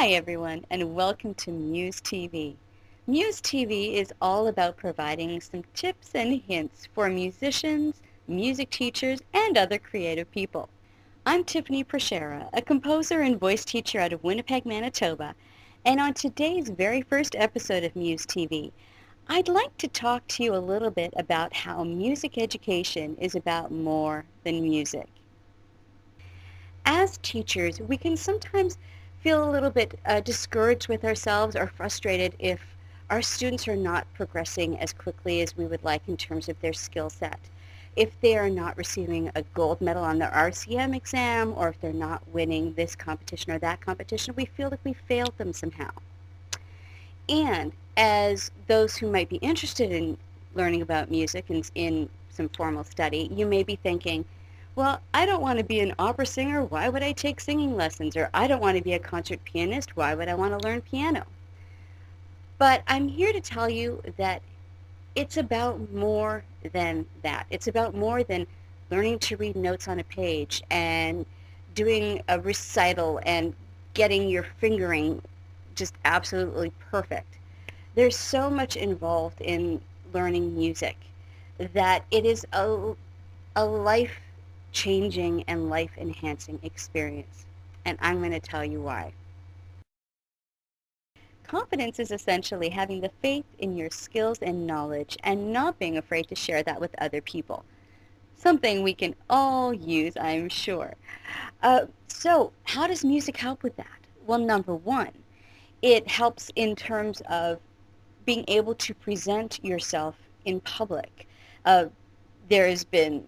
Hi everyone, and welcome to MuseTV. MuseTV is all about providing some tips and hints for musicians, music teachers, and other creative people. I'm Tiffany Prochera, a composer and voice teacher out of Winnipeg, Manitoba, and on today's very first episode of MuseTV, I'd like to talk to you a little bit about how music education is about more than music. As teachers, we can sometimes feel a little bit discouraged with ourselves or frustrated if our students are not progressing as quickly as we would like in terms of their skill set. If they are not receiving a gold medal on their RCM exam, or if they're not winning this competition or that competition, we feel like we failed them somehow. And as those who might be interested in learning about music and in some formal study, you may be thinking, well, I don't want to be an opera singer. Why would I take singing lessons? Or I don't want to be a concert pianist. Why would I want to learn piano? But I'm here to tell you that it's about more than that. It's about more than learning to read notes on a page and doing a recital and getting your fingering just absolutely perfect. There's so much involved in learning music that it is a life-changing and life-enhancing experience, and I'm going to tell you why. Confidence is essentially having the faith in your skills and knowledge and not being afraid to share that with other people. Something we can all use, I'm sure. So how does music help with that? Well, number one, it helps in terms of being able to present yourself in public. Uh, there has been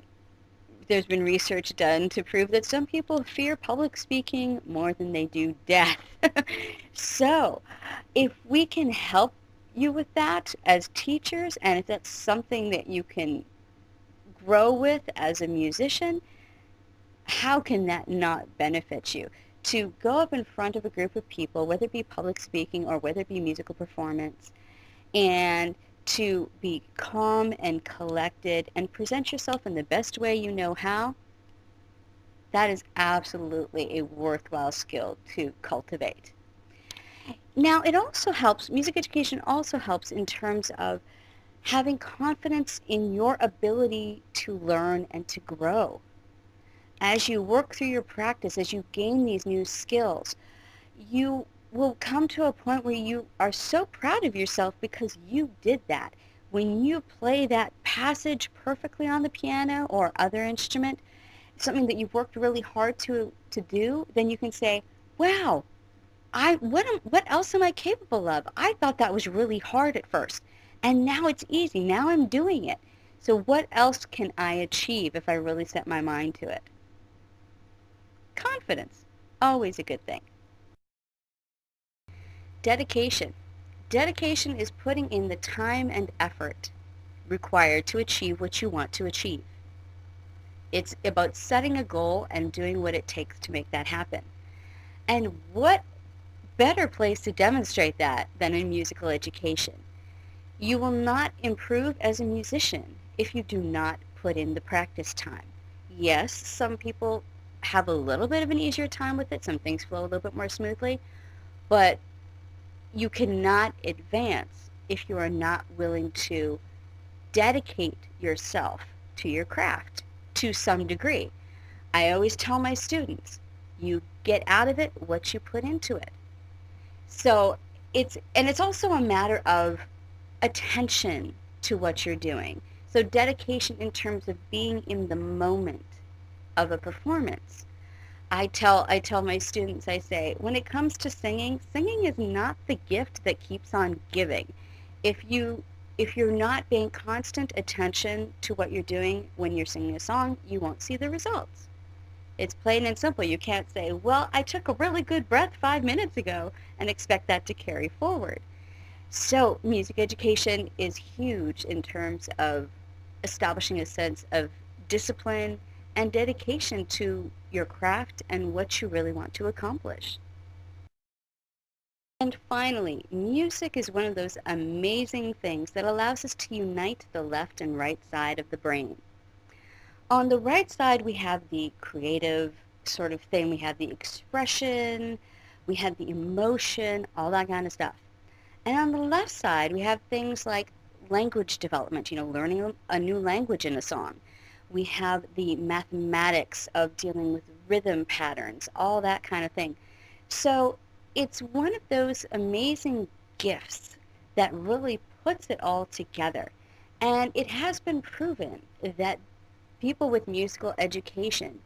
there's been research done to prove that some people fear public speaking more than they do death. So, if we can help you with that as teachers, and if that's something that you can grow with as a musician, how can that not benefit you? To go up in front of a group of people, whether it be public speaking or whether it be musical performance, and to be calm and collected and present yourself in the best way you know how, that is absolutely a worthwhile skill to cultivate. Now, it also helps, music education also helps in terms of having confidence in your ability to learn and to grow. As you work through your practice, as you gain these new skills, you will come to a point where you are so proud of yourself because you did that. When you play that passage perfectly on the piano or other instrument, something that you've worked really hard to do, then you can say, wow, what else am I capable of? I thought that was really hard at first, and now it's easy. Now I'm doing it. So what else can I achieve if I really set my mind to it? Confidence, always a good thing. Dedication. Dedication is putting in the time and effort required to achieve what you want to achieve. It's about setting a goal and doing what it takes to make that happen. And what better place to demonstrate that than in musical education? You will not improve as a musician if you do not put in the practice time. Yes, some people have a little bit of an easier time with it. Some things flow a little bit more smoothly, but you cannot advance if you are not willing to dedicate yourself to your craft to some degree. I always tell my students, you get out of it what you put into it. So it's also a matter of attention to what you're doing. So dedication in terms of being in the moment of a performance. I tell my students, I say, when it comes to singing, singing is not the gift that keeps on giving. If you're not paying constant attention to what you're doing when you're singing a song, you won't see the results. It's plain and simple. You can't say, well, I took a really good breath 5 minutes ago and expect that to carry forward. So music education is huge in terms of establishing a sense of discipline and dedication to your craft and what you really want to accomplish. And finally, music is one of those amazing things that allows us to unite the left and right side of the brain. On the right side, we have the creative sort of thing. We have the expression. We have the emotion, all that kind of stuff. And on the left side, we have things like language development, learning a new language in a song. We have the mathematics of dealing with rhythm patterns, all that kind of thing. So it's one of those amazing gifts that really puts it all together. And it has been proven that people with musical education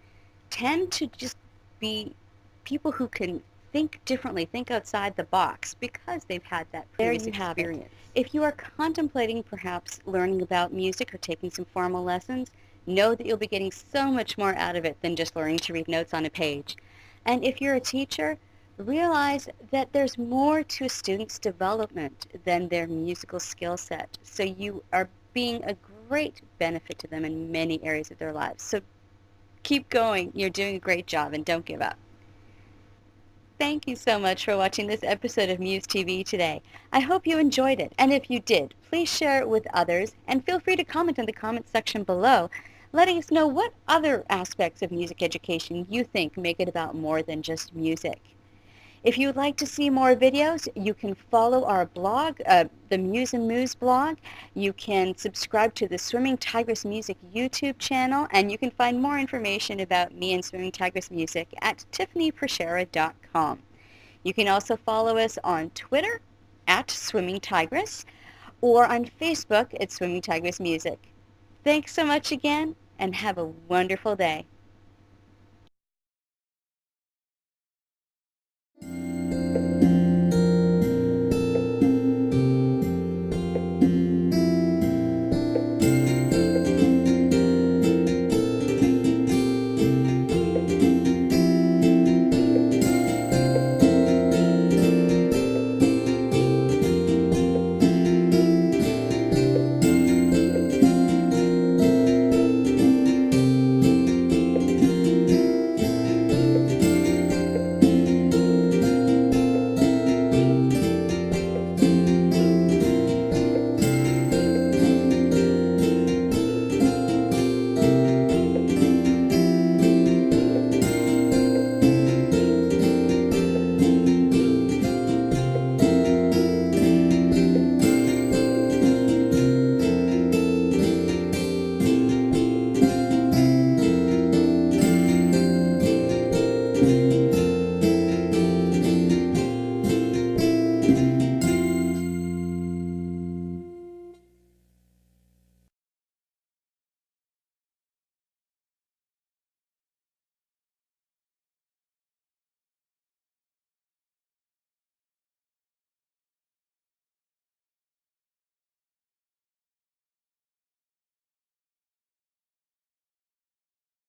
tend to just be people who can think differently, think outside the box because they've had that previous There you have it. experience. If you are contemplating perhaps learning about music or taking some formal lessons, know that you'll be getting so much more out of it than just learning to read notes on a page. And if you're a teacher, realize that there's more to a student's development than their musical skill set. So you are being a great benefit to them in many areas of their lives. So keep going. You're doing a great job and don't give up. Thank you so much for watching this episode of Muse TV today. I hope you enjoyed it, and if you did, please share it with others, and feel free to comment in the comment section below, letting us know what other aspects of music education you think make it about more than just music. If you would like to see more videos, you can follow our blog, the Muse and Moose blog. You can subscribe to the Swimming Tigress Music YouTube channel, and you can find more information about me and Swimming Tigress Music at tiffanyprochera.com. You can also follow us on Twitter at Swimming Tigress or on Facebook at Swimming Tigress Music. Thanks so much again, and have a wonderful day.